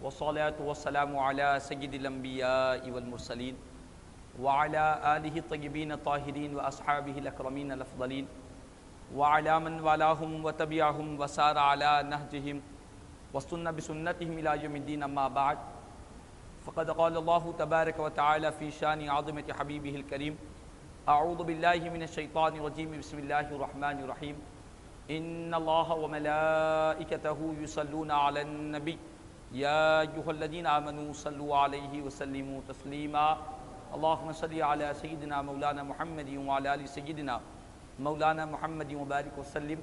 والصلاة والسلام على سيد الأنبياء والمرسلين وعلى آله الطيبين الطاهرين وأصحابه الأكرمين الأفضلين وعلى من والاهم وتبعهم وسار على نهجهم واستنى بسنتهم إلى يوم الدين. أما بعد، فقد قال الله تبارك وتعالى في شان عظمة حبيبه الكريم: أعوذ بالله من الشيطان الرجيم، بسم الله الرحمن الرحيم. إن الله وملائكته يصلون على النبي يا أيها الذين آمنوا صلوا عليه وسلموا تسليما. اللهم صل على سيدنا مولانا محمد وعلى آل سيدنا مولانا محمد وبارك وسلم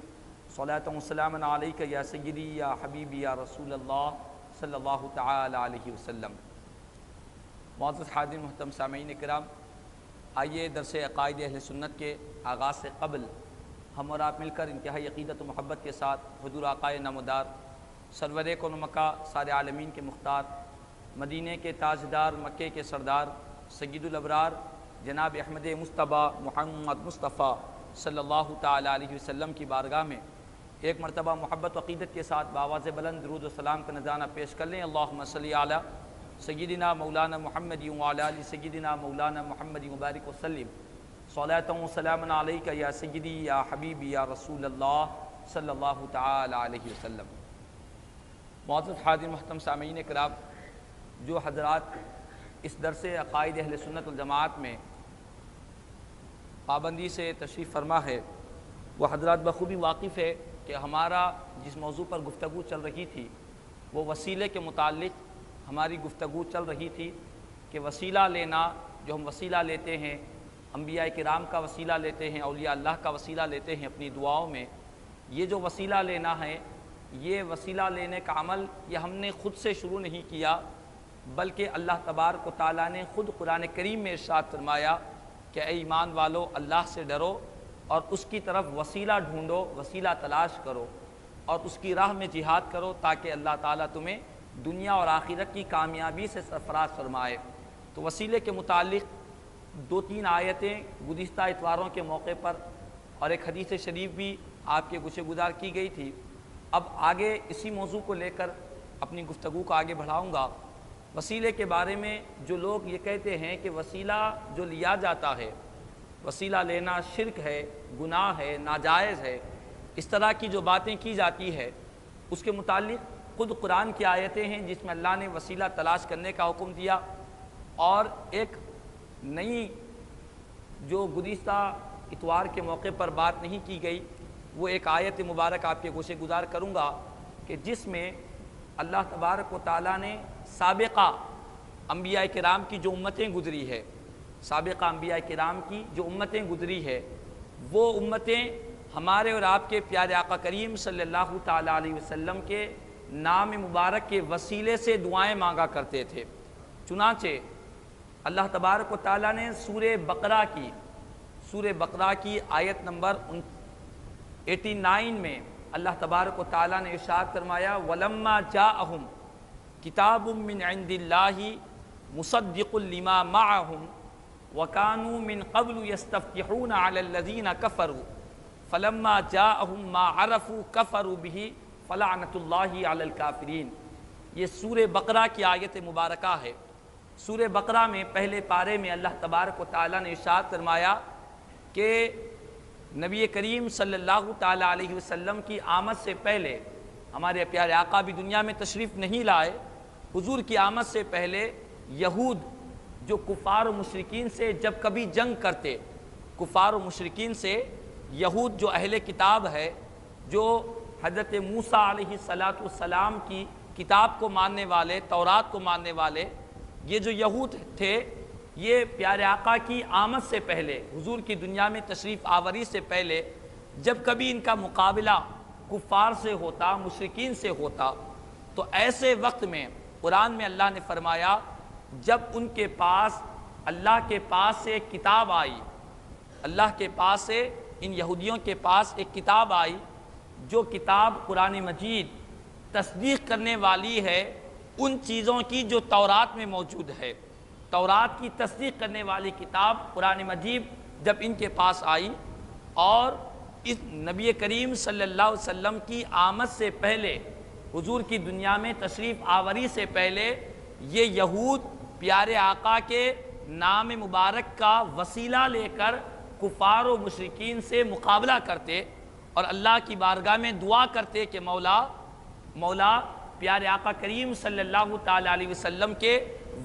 صلاة وسلاما عليك يا سيدي يا حبيبي يا رسول اللہ صلی اللہ تعالی علیہ وسلم. معزز حاضرین محترم سامعین کرام، آئیے درس عقائد اہل سنت کے آغاز سے قبل ہم اور آپ مل کر انتہائی عقیدت و محبت کے ساتھ حضور آقائے نامدار سرور کون و مکہ سارے عالمین کے مختار، مدینے کے تاجدار، مکے کے سردار، سید الابرار جناب احمد مصطفیٰ محمد مصطفیٰ صلی اللہ تعالی علیہ وسلم کی بارگاہ میں ایک مرتبہ محبت و عقیدت کے ساتھ بآواز بلند درود و سلام کا نذرانہ پیش کر لیں. اللہم صلی علی سیدنا مولانا محمد وعلی آل سیدنا مولانا محمد مبارک وسلم صلاۃ و سلام علیک یا سیدی یا حبیبی یا رسول اللہ صلی اللہ تعالی علیہ وسلم. معزز حاضرین محترم سامعین کرام، جو حضرات اس درس عقائد اہل سنت والجماعت میں پابندی سے تشریف فرما ہے، وہ حضرات بخوبی واقف ہے کہ ہمارا جس موضوع پر گفتگو چل رہی تھی وہ وسیلے کے متعلق ہماری گفتگو چل رہی تھی کہ وسیلہ لینا، جو ہم وسیلہ لیتے ہیں، انبیاء کرام کا وسیلہ لیتے ہیں، اولیاء اللہ کا وسیلہ لیتے ہیں اپنی دعاؤں میں، یہ جو وسیلہ لینا ہے، یہ وسیلہ لینے کا عمل یہ ہم نے خود سے شروع نہیں کیا، بلکہ اللہ تبارک و تعالیٰ نے خود قرآن کریم میں ارشاد فرمایا کہ اے ایمان والو، اللہ سے ڈرو اور اس کی طرف وسیلہ ڈھونڈو، وسیلہ تلاش کرو اور اس کی راہ میں جہاد کرو تاکہ اللہ تعالیٰ تمہیں دنیا اور آخرت کی کامیابی سے سرفراز فرمائے. تو وسیلے کے متعلق 2-3 آیتیں گزشتہ اتواروں کے موقع پر اور ایک حدیث شریف بھی آپ کے گوشے گزار کی گئی تھی. اب آگے اسی موضوع کو لے کر اپنی گفتگو کو آگے بڑھاؤں گا. وسیلے کے بارے میں جو لوگ یہ کہتے ہیں کہ وسیلہ جو لیا جاتا ہے، وسیلہ لینا شرک ہے، گناہ ہے، ناجائز ہے، اس طرح کی جو باتیں کی جاتی ہے، اس کے متعلق خود قرآن کی آیتیں ہیں جس میں اللہ نے وسیلہ تلاش کرنے کا حکم دیا. اور ایک نئی جو گزشتہ اتوار کے موقع پر بات نہیں کی گئی، وہ ایک آیت مبارک آپ کے گوشے گزار کروں گا کہ جس میں اللہ تبارک و تعالیٰ نے سابقہ انبیاء کرام کی جو امتیں گزری ہے، سابقہ انبیاء کرام کی جو امتیں گزری ہے، وہ امتیں ہمارے اور آپ کے پیارے آقا کریم صلی اللہ تعالی علیہ وسلم کے نام مبارک کے وسیلے سے دعائیں مانگا کرتے تھے. چنانچہ اللہ تبارک و تعالیٰ نے سورہ بقرہ کی آیت نمبر 89 میں اللہ تبارک و تعالیٰ نے ارشاد فرمایا: وَلَمَّا جَاءَهُمْ كِتَابٌ مِّنْ عِنْدِ اللَّهِ مُصَدِّقٌ لِمَا مَعَهُمْ وَكَانُوا مِنْ قَبْلُ يَسْتَفْتِحُونَ عَلَى الَّذِينَ كَفَرُوا فَلَمَّا جَاءَهُمْ مَا عَرَفُوا كَفَرُوا بِهِ فَلَعْنَةُ اللَّهِ عَلَى الْكَافِرِينَ. یہ سورہ بقرہ کی آیت مبارکہ ہے. سورہ بقرہ میں پہلے پارے میں اللہ تبارک و تعالیٰ نے ارشاد فرمایا کہ نبی کریم صلی اللہ تعالی علیہ وسلم کی آمد سے پہلے، ہمارے پیارے آقا بھی دنیا میں تشریف نہیں لائے، حضور کی آمد سے پہلے یہود جو کفار و مشرکین سے جب کبھی جنگ کرتے، کفار و مشرکین سے یہود جو اہل کتاب ہے، جو حضرت موسیٰ علیہ السلام کی کتاب کو ماننے والے، تورات کو ماننے والے، یہ جو یہود تھے، یہ پیارے آقا کی آمد سے پہلے، حضور کی دنیا میں تشریف آوری سے پہلے جب کبھی ان کا مقابلہ کفار سے ہوتا، مشرکین سے ہوتا، تو ایسے وقت میں قرآن میں اللہ نے فرمایا جب ان کے پاس اللہ کے پاس سے ایک کتاب آئی، اللہ کے پاس سے ان یہودیوں کے پاس ایک کتاب آئی جو کتاب قرآن مجید تصدیق کرنے والی ہے ان چیزوں کی جو تورات میں موجود ہے. تورات کی تصدیق کرنے والی کتاب قرآن مجید جب ان کے پاس آئی اور اس نبی کریم صلی اللہ علیہ وسلم کی آمد سے پہلے حضور کی دنیا میں تشریف آوری سے پہلے یہ یہود پیارے آقا کے نام مبارک کا وسیلہ لے کر کفار و مشرکین سے مقابلہ کرتے اور اللہ کی بارگاہ میں دعا کرتے کہ مولا پیارے آقا کریم صلی اللہ تعالیٰ علیہ وسلم کے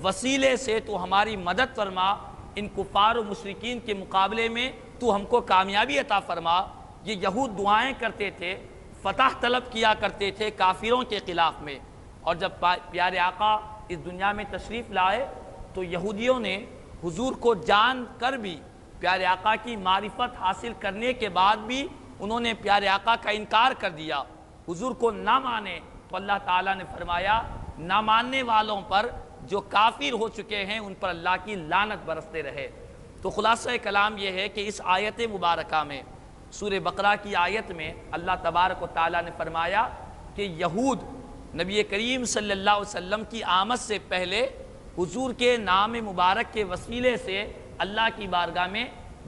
وسیلے سے تو ہماری مدد فرما، ان کفار و مشرکین کے مقابلے میں تو ہم کو کامیابی عطا فرما۔ یہ یہود دعائیں کرتے تھے، فتح طلب کیا کرتے تھے کافروں کے خلاف میں، اور جب پیارے آقا اس دنیا میں تشریف لائے تو یہودیوں نے حضور کو جان کر بھی، پیارے آقا کی معرفت حاصل کرنے کے بعد بھی انہوں نے پیارے آقا کا انکار کر دیا، حضور کو نہ مانے، تو اللہ تعالیٰ نے فرمایا نہ ماننے والوں پر جو کافر ہو چکے ہیں ان پر اللہ کی لعنت برستے رہے۔ تو خلاصہ کلام یہ ہے کہ اس آیت مبارکہ میں، سورہ بقرہ کی آیت میں اللہ تبارک و تعالیٰ نے فرمایا کہ یہود نبی کریم صلی اللہ علیہ وسلم کی آمد سے پہلے حضور کے نام مبارک کے وسیلے سے اللہ کی بارگاہ میں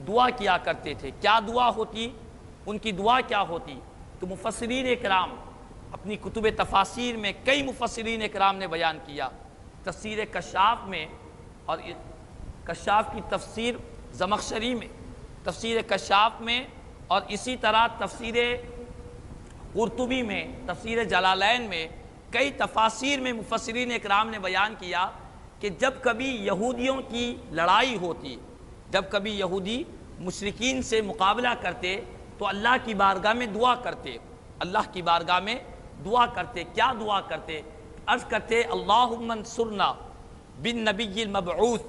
دعا کیا کرتے تھے۔ کیا دعا ہوتی؟ ان کی دعا کیا ہوتی؟ تو مفسرین اکرام اپنی کتب تفاسیر میں کئی مفسرین اکرام نے بیان کیا۔ تفسیر کشاف میں، اور کشاف کی تفسیر زمخشری میں، تفسیر کشاف میں، اور اسی طرح تفسیر قرطبی میں، تفسیر جلالین میں، کئی تفاسیر میں مفسرین اکرام نے بیان کیا کہ جب کبھی یہودیوں کی لڑائی ہوتی، جب کبھی یہودی مشرکین سے مقابلہ کرتے تو اللہ کی بارگاہ میں دعا کرتے، اللہ کی بارگاہ میں دعا کرتے۔ کیا دعا کرتے؟ عرض کرتے اللہم انصرنا بالنبی المبعوث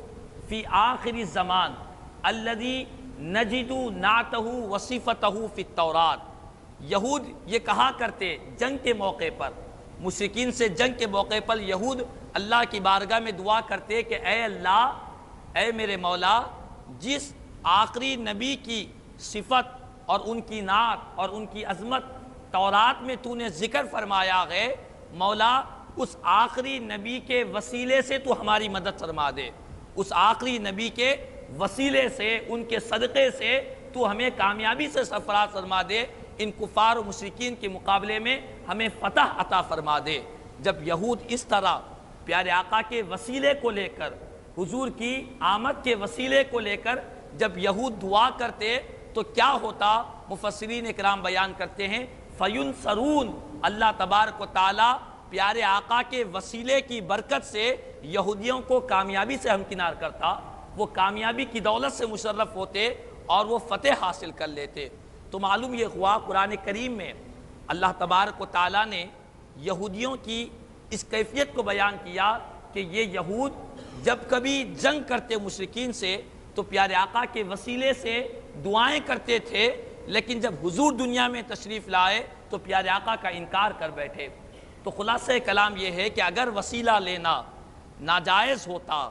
فی آخر الزمان الذی نجد نعتہ وصفتہ فی التورات۔ یہود یہ کہا کرتے جنگ کے موقع پر، مشرکین سے جنگ کے موقع پر یہود اللہ کی بارگاہ میں دعا کرتے کہ اے اللہ، اے میرے مولا، جس آخری نبی کی صفت اور ان کی نعت اور ان کی عظمت تورات میں تو نے ذکر فرمایا ہے، مولا اس آخری نبی کے وسیلے سے تو ہماری مدد فرما دے، اس آخری نبی کے وسیلے سے، ان کے صدقے سے تو ہمیں کامیابی سے سرفراز فرما دے، ان کفار و مشرکین کے مقابلے میں ہمیں فتح عطا فرما دے۔ جب یہود اس طرح پیارے آقا کے وسیلے کو لے کر، حضور کی آمد کے وسیلے کو لے کر جب یہود دعا کرتے تو کیا ہوتا؟ مفسرین اکرام بیان کرتے ہیں فَيُنْصَرُونَ، اللہ تبارک و تعالی پیارے آقا کے وسیلے کی برکت سے یہودیوں کو کامیابی سے ہمکنار کرتا، وہ کامیابی کی دولت سے مشرف ہوتے اور وہ فتح حاصل کر لیتے۔ تو معلوم یہ ہوا قرآن کریم میں اللہ تبارک و تعالیٰ نے یہودیوں کی اس کیفیت کو بیان کیا کہ یہ یہود جب کبھی جنگ کرتے مشرکین سے تو پیارے آقا کے وسیلے سے دعائیں کرتے تھے، لیکن جب حضور دنیا میں تشریف لائے تو پیارے آقا کا انکار کر بیٹھے۔ تو خلاصہ کلام یہ ہے کہ اگر وسیلہ لینا ناجائز ہوتا،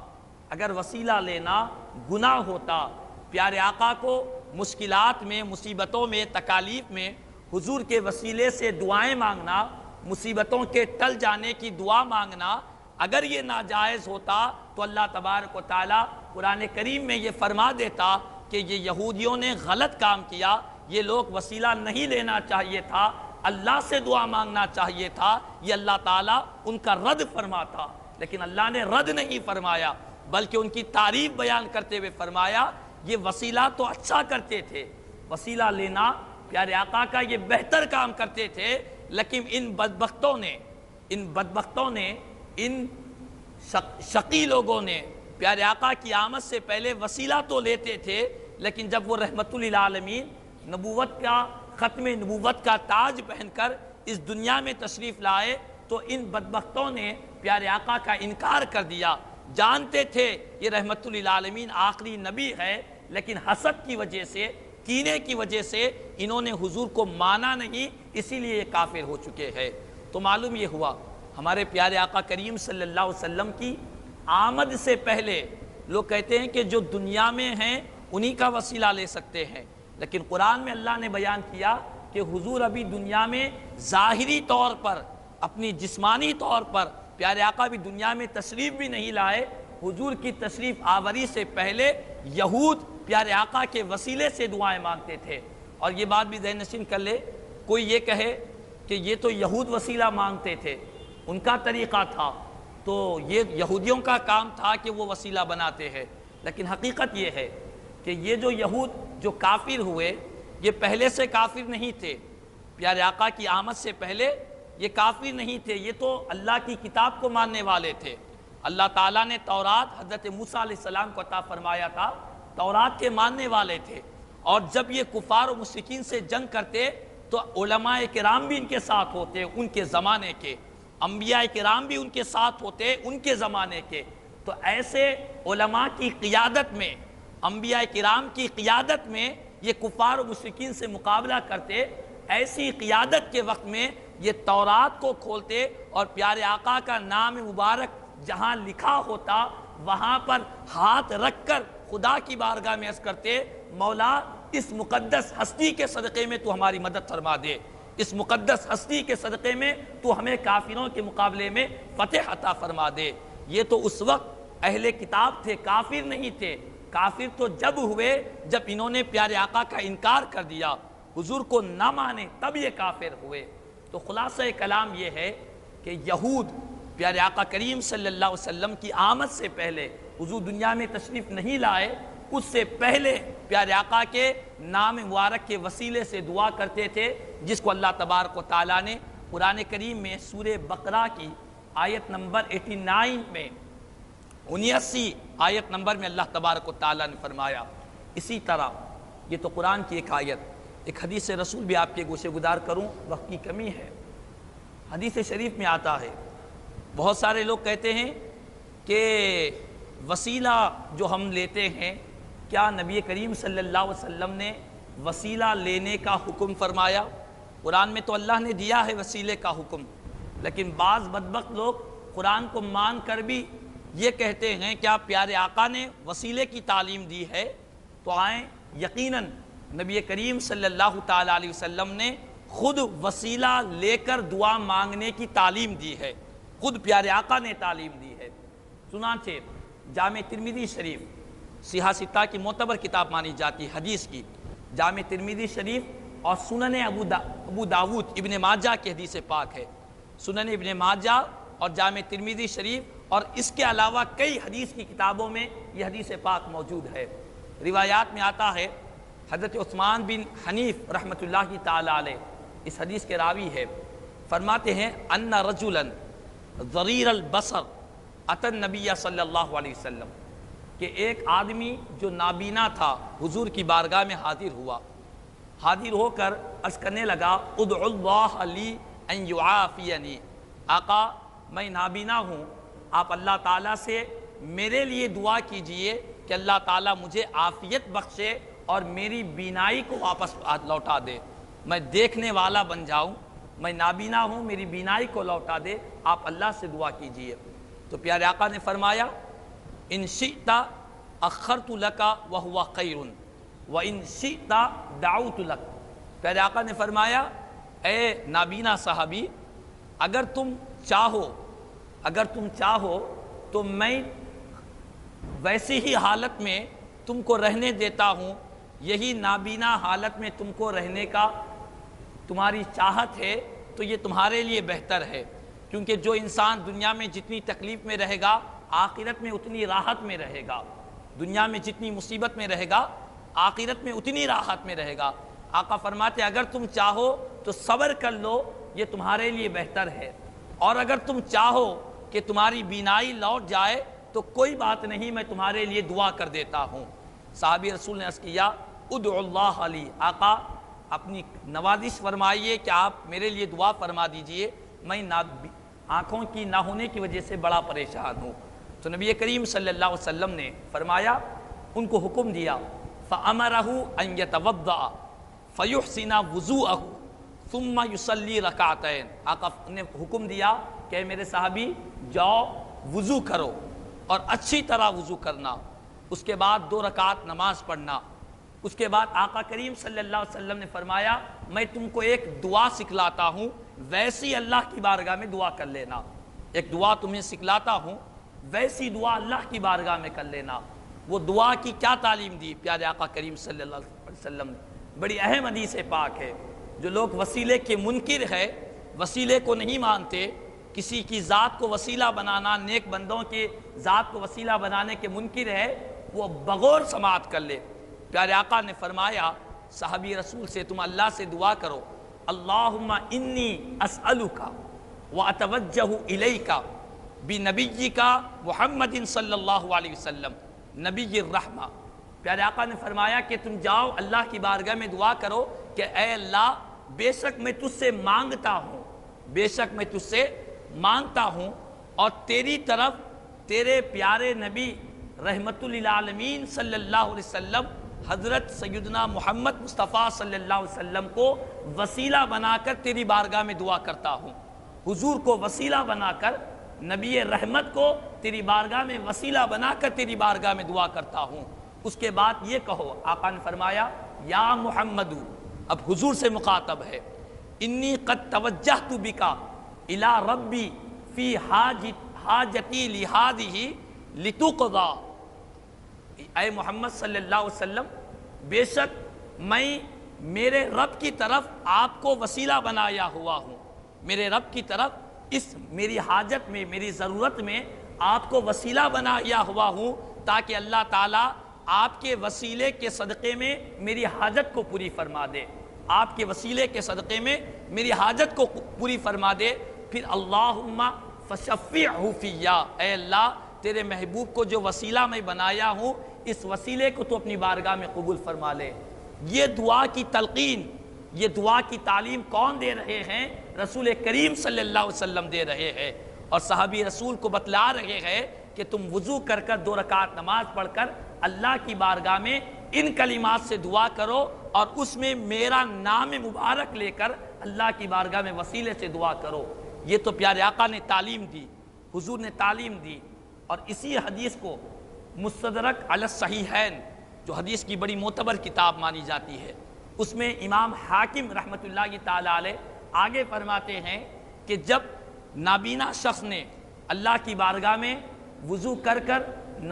اگر وسیلہ لینا گناہ ہوتا، پیارے آقا کو مشکلات میں، مصیبتوں میں، تکالیف میں حضور کے وسیلے سے دعائیں مانگنا، مصیبتوں کے ٹل جانے کی دعا مانگنا اگر یہ ناجائز ہوتا تو اللہ تبارک و تعالیٰ قرآن کریم میں یہ فرما دیتا کہ یہ یہودیوں نے غلط کام کیا، یہ لوگ وسیلہ نہیں لینا چاہیے تھا، اللہ سے دعا مانگنا چاہیے تھا، یہ اللہ تعالیٰ ان کا رد فرماتا، لیکن اللہ نے رد نہیں فرمایا بلکہ ان کی تعریف بیان کرتے ہوئے فرمایا یہ وسیلہ تو اچھا کرتے تھے، وسیلہ لینا پیارے آقا کا یہ بہتر کام کرتے تھے، لیکن ان بدبختوں نے ان شقی لوگوں نے پیارے آقا کی آمد سے پہلے وسیلہ تو لیتے تھے، لیکن جب وہ رحمت للعالمین نبوت کا ختم نبوت کا تاج پہن کر اس دنیا میں تشریف لائے تو ان بدبختوں نے پیارے آقا کا انکار کر دیا۔ جانتے تھے یہ رحمت للعالمین آخری نبی ہے، لیکن حسد کی وجہ سے، کینے کی وجہ سے انہوں نے حضور کو مانا نہیں، اسی لیے یہ کافر ہو چکے ہیں۔ تو معلوم یہ ہوا ہمارے پیارے آقا کریم صلی اللہ علیہ وسلم کی آمد سے پہلے لوگ کہتے ہیں کہ جو دنیا میں ہیں انہی کا وسیلہ لے سکتے ہیں، لیکن قرآن میں اللہ نے بیان کیا کہ حضور ابھی دنیا میں ظاہری طور پر، اپنی جسمانی طور پر پیارے آقا بھی دنیا میں تشریف بھی نہیں لائے۔ حضور کی تشریف آوری سے پہلے یہود پیارے آقا کے وسیلے سے دعائیں مانگتے تھے۔ اور یہ بات بھی ذہن نشین کر لے، کوئی یہ کہے کہ یہ تو یہود وسیلہ مانگتے تھے، ان کا طریقہ تھا، تو یہ یہودیوں کا کام تھا کہ وہ وسیلہ بناتے ہیں۔ لیکن حقیقت یہ ہے کہ یہ جو یہود جو کافر ہوئے، یہ پہلے سے کافر نہیں تھے، پیارے آقا کی آمد سے پہلے یہ کافر نہیں تھے، یہ تو اللہ کی کتاب کو ماننے والے تھے۔ اللہ تعالیٰ نے تورات حضرت موسیٰ علیہ السلام کو عطا فرمایا تھا، تورات کے ماننے والے تھے، اور جب یہ کفار و مشرکین سے جنگ کرتے تو علماء کرام بھی ان کے ساتھ ہوتے ان کے زمانے کے، انبیاء کرام بھی ان کے ساتھ ہوتے ان کے زمانے کے۔ تو ایسے علماء کی قیادت میں، انبیاء کرام کی قیادت میں یہ کفار و مشرکین سے مقابلہ کرتے، ایسی قیادت کے وقت میں یہ تورات کو کھولتے اور پیارے آقا کا نام مبارک جہاں لکھا ہوتا وہاں پر ہاتھ رکھ کر خدا کی بارگاہ میں عرض کرتے، مولا اس مقدس ہستی کے صدقے میں تو ہماری مدد فرما دے، اس مقدس ہستی کے صدقے میں تو ہمیں کافروں کے مقابلے میں فتح عطا فرما دے۔ یہ تو اس وقت اہل کتاب تھے، کافر نہیں تھے۔ کافر تو جب ہوئے جب انہوں نے پیارے آقا کا انکار کر دیا، حضور کو نہ مانے، تب یہ کافر ہوئے۔ تو خلاصہ کلام یہ ہے کہ یہود پیارے آقا کریم صلی اللہ علیہ وسلم کی آمد سے پہلے، حضور دنیا میں تشریف نہیں لائے، اس سے پہلے پیارے آقا کے نام مبارک کے وسیلے سے دعا کرتے تھے، جس کو اللہ تبارک و تعالیٰ نے قرآن کریم میں سورہ بقرہ کی آیت نمبر 89 میں 79 آیت نمبر میں اللہ تبارک و تعالیٰ نے فرمایا۔ اسی طرح یہ تو قرآن کی ایک آیت، ایک حدیث رسول بھی آپ کے گوشے گزار کروں، وقت کی کمی ہے۔ حدیث شریف میں آتا ہے، بہت سارے لوگ کہتے ہیں کہ وسیلہ جو ہم لیتے ہیں، کیا نبی کریم صلی اللہ علیہ وسلم نے وسیلہ لینے کا حکم فرمایا؟ قرآن میں تو اللہ نے دیا ہے وسیلے کا حکم، لیکن بعض بدبخت لوگ قرآن کو مان کر بھی یہ کہتے ہیں کیا پیارے آقا نے وسیلے کی تعلیم دی ہے؟ تو آئیں، یقیناً نبی کریم صلی اللہ تعالیٰ علیہ وسلم نے خود وسیلہ لے کر دعا مانگنے کی تعلیم دی ہے، خود پیارے آقا نے تعلیم دی ہے۔ چنانچہ جامع ترمذی شریف سیاہ ستہ کی معتبر کتاب مانی جاتی حدیث کی، جامع ترمذی شریف اور سنن ابو داود ابن ماجہ کی حدیث پاک ہے۔ سنن ابن ماجہ اور جامع ترمذی شریف اور اس کے علاوہ کئی حدیث کی کتابوں میں یہ حدیث پاک موجود ہے۔ روایات میں آتا ہے، حضرت عثمان بن حنیف رحمۃ اللہ تعالیٰ علیہ اس حدیث کے راوی ہے، فرماتے ہیں ان رجلا ضریر البصر اتى النبی صلی اللہ علیہ وسلم، کہ ایک آدمی جو نابینا تھا حضور کی بارگاہ میں حاضر ہوا، حاضر ہو کر عرض کرنے لگا ادعو اللہ لی ان یعافینی، آقا میں نابینا ہوں، آپ اللہ تعالیٰ سے میرے لیے دعا کیجئے کہ اللہ تعالیٰ مجھے عافیت بخشے اور میری بینائی کو واپس لوٹا دے، میں دیکھنے والا بن جاؤں، میں نابینا ہوں، میری بینائی کو لوٹا دے، آپ اللہ سے دعا کیجئے۔ تو پیارے آقا نے فرمایا ان شئت اخرت لک وہو خیر وان شئت دعوت لک، پیارے آقا نے فرمایا اے نابینا صحابی، اگر تم چاہو تو میں ویسی ہی حالت میں تم کو رہنے دیتا ہوں، یہی نابینا حالت میں تم کو رہنے کا تمہاری چاہت ہے تو یہ تمہارے لیے بہتر ہے، کیونکہ جو انسان دنیا میں جتنی تکلیف میں رہے گا آخرت میں اتنی راحت میں رہے گا، دنیا میں جتنی مصیبت میں رہے گا آخرت میں اتنی راحت میں رہے گا۔ آقا فرماتے اگر تم چاہو تو صبر کر لو، یہ تمہارے لیے بہتر ہے، اور اگر تم چاہو کہ تمہاری بینائی لوٹ جائے تو کوئی بات نہیں، میں تمہارے لیے دعا کر دیتا ہوں۔ صحابی رسول نے عرض کیا ادعو اللہ علی، آقا اپنی نوازش فرمائیے کہ آپ میرے لیے دعا فرما دیجئے، میں آنکھوں کی نہ ہونے کی وجہ سے بڑا پریشان ہوں۔ تو نبی کریم صلی اللہ علیہ وسلم نے فرمایا، ان کو حکم دیا فَأَمَرَهُ أَن يَتَوَضَّأَ فَيُحْسِنَ وُضُوءَهُ ثُمَّ يُصَلِّي رَكَعَتَيْنِ، آقا نے حکم دیا کہ میرے صحابی جاؤ وضو کرو اور اچھی طرح وضو کرنا، اس کے بعد 2 رکعت نماز پڑھنا۔ اس کے بعد آقا کریم صلی اللہ علیہ وسلم نے فرمایا میں تم کو ایک دعا سکھلاتا ہوں، ویسی اللہ کی بارگاہ میں دعا کر لینا، ایک دعا تمہیں سکھلاتا ہوں، ویسی دعا اللہ کی بارگاہ میں کر لینا۔ وہ دعا کی کیا تعلیم دی پیارے آقا کریم صلی اللہ علیہ وسلم نے؟ بڑی اہم حدیث پاک ہے۔ جو لوگ وسیلے کے منکر ہے وسیلے کو نہیں مانتے، کسی کی ذات کو وسیلہ بنانا، نیک بندوں کے ذات کو وسیلہ بنانے کے منکر ہے، وہ بغور سماعت کر لے۔ پیارے آقا نے فرمایا صحابی رسول سے، تم اللہ سے دعا کرو، اللہم انی اسألک واتوجہ الیک بنبیک محمد صلی اللہ علیہ وسلم نبی الرحمہ۔ پیارے آقا نے فرمایا کہ تم جاؤ اللہ کی بارگاہ میں دعا کرو کہ اے اللہ، بے شک میں تجھ سے مانگتا ہوں، بے شک میں تجھ سے مانگتا ہوں، اور تیری طرف تیرے پیارے نبی رحمت للعالمین صلی اللہ علیہ وسلم حضرت سیدنا محمد مصطفیٰ صلی اللہ علیہ وسلم کو وسیلہ بنا کر تیری بارگاہ میں دعا کرتا ہوں۔ حضور کو وسیلہ بنا کر، نبی رحمت کو تیری بارگاہ میں وسیلہ بنا کر تیری بارگاہ میں دعا کرتا ہوں۔ اس کے بعد یہ کہو، آقا نے فرمایا یا محمد، اب حضور سے مخاطب ہے، انی قد توجہت بکا الی ربی فی حاجتی لہذہ لتقضی۔ اے محمد صلی اللہ علیہ وسلم، بے شک میں میرے رب کی طرف آپ کو وسیلہ بنایا ہوا ہوں، میرے رب کی طرف اس میری حاجت میں، میری ضرورت میں آپ کو وسیلہ بنایا ہوا ہوں، تاکہ اللہ تعالیٰ آپ کے وسیلے کے صدقے میں میری حاجت کو پوری فرما دے، آپ کے وسیلے کے صدقے میں میری حاجت کو پوری فرما دے۔ پھر اللہم فشفعہ فیہ، اے اللہ تیرے محبوب کو جو وسیلہ میں بنایا ہوں، اس وسیلے کو تو اپنی بارگاہ میں قبول فرما لے۔ یہ دعا کی تلقین، یہ دعا کی تعلیم کون دے رہے ہیں؟ رسول کریم صلی اللہ علیہ وسلم دے رہے ہیں، اور صحابی رسول کو بتلا رہے ہیں کہ تم وضو کر کر 2 رکعت نماز پڑھ کر اللہ کی بارگاہ میں ان کلمات سے دعا کرو، اور اس میں میرا نام مبارک لے کر اللہ کی بارگاہ میں وسیلے سے دعا کرو۔ یہ تو پیارے آقا نے تعلیم دی، حضور نے تعلیم دی، اور اسی حدیث کو مستدرک علی الصحیحین، جو حدیث کی بڑی معتبر کتاب مانی جاتی ہے، اس میں امام حاکم رحمۃ اللہ تعالیٰ علیہ آگے فرماتے ہیں کہ جب نابینا شخص نے اللہ کی بارگاہ میں وضو کر کر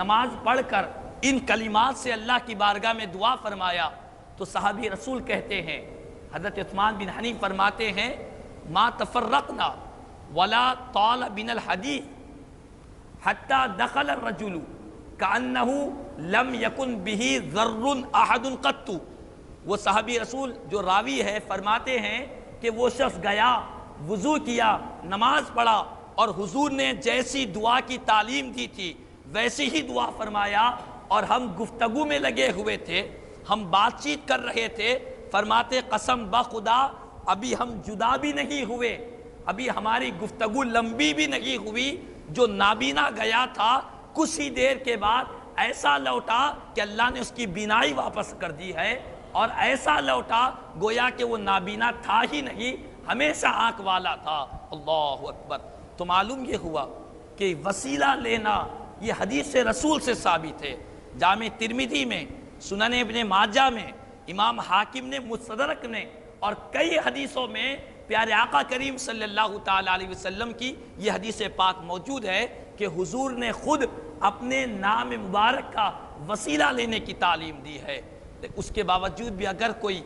نماز پڑھ کر ان کلمات سے اللہ کی بارگاہ میں دعا فرمایا، تو صحابی رسول کہتے ہیں، حضرت عثمان بن حنیف فرماتے ہیں، ما تفرقنا ولا طال بنا الحدیث حتی دخل الرجل کأنہ لم یکن بہ ذر احد قط۔ وہ صحابی رسول جو راوی ہے فرماتے ہیں کہ وہ شخص گیا، وضو کیا، نماز پڑھا، اور حضور نے جیسی دعا کی تعلیم دی تھی ویسی ہی دعا فرمایا، اور ہم گفتگو میں لگے ہوئے تھے، ہم بات چیت کر رہے تھے، فرماتے قسم بخدا ابھی ہم جدا بھی نہیں ہوئے، ابھی ہماری گفتگو لمبی بھی نہیں ہوئی، جو نابینا گیا تھا کچھ ہی دیر کے بعد ایسا لوٹا کہ اللہ نے اس کی بینائی واپس کر دی ہے، اور ایسا لوٹا گویا کہ وہ نابینا تھا ہی نہیں، ہمیشہ آنکھ والا تھا۔ اللہ اکبر۔ تو معلوم یہ ہوا کہ وسیلہ لینا یہ حدیث رسول سے ثابت ہے۔ جامع ترمذی میں، سنن ابن ماجہ میں، امام حاکم نے مستدرک نے، اور کئی حدیثوں میں پیارے آقا کریم صلی اللہ تعالیٰ علیہ وسلم کی یہ حدیث پاک موجود ہے کہ حضور نے خود اپنے نام مبارک کا وسیلہ لینے کی تعلیم دی ہے۔ اس کے باوجود بھی اگر کوئی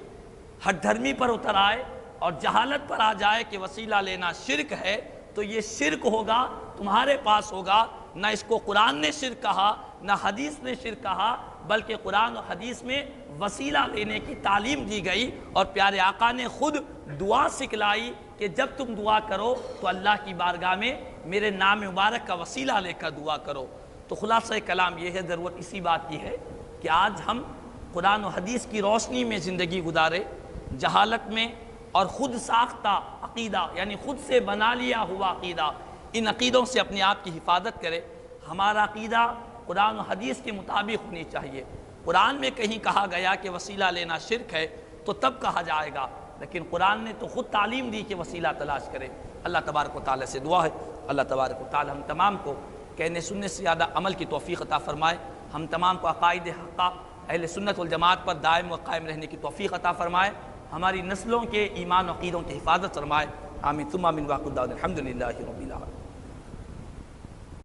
ہٹ دھرمی پر اتر آئے اور جہالت پر آ جائے کہ وسیلہ لینا شرک ہے، تو یہ شرک ہوگا، تمہارے پاس ہوگا، نہ اس کو قرآن نے شرک کہا، نہ حدیث نے شرک کہا، بلکہ قرآن و حدیث میں وسیلہ لینے کی تعلیم دی گئی، اور پیارے آقا نے خود دعا سکھلائی کہ جب تم دعا کرو تو اللہ کی بارگاہ میں میرے نام مبارک کا وسیلہ لے کر دعا کرو۔ تو خلاصہ کلام یہ ہے، ضرورت اسی بات کی ہے کہ آج ہم قرآن و حدیث کی روشنی میں زندگی گزارے، جہالت میں اور خود ساختہ عقیدہ، یعنی خود سے بنا لیا ہوا عقیدہ، ان عقیدوں سے اپنے آپ کی حفاظت کرے۔ ہمارا عقیدہ قرآن و حدیث کے مطابق ہونی چاہیے۔ قرآن میں کہیں کہا گیا کہ وسیلہ لینا شرک ہے تو تب کہا جائے گا، لیکن قرآن نے تو خود تعلیم دی کہ وسیلہ تلاش کرے۔ اللہ تبارک و تعالیٰ سے دعا ہے، اللہ تبارک و تعالیٰ ہم تمام کو کہنے سننے سے زیادہ عمل کی توفیق عطا فرمائے، ہم تمام کو عقائد حقہ اہل سنت والجماعت پر دائم و قائم رہنے کی توفیق عطا فرمائے، ہماری نسلوں کے ایمان و عقیدوں کی حفاظت فرمائے۔ آمین ثم آمین، واخر دعوانا الحمدللہ رب العالمین۔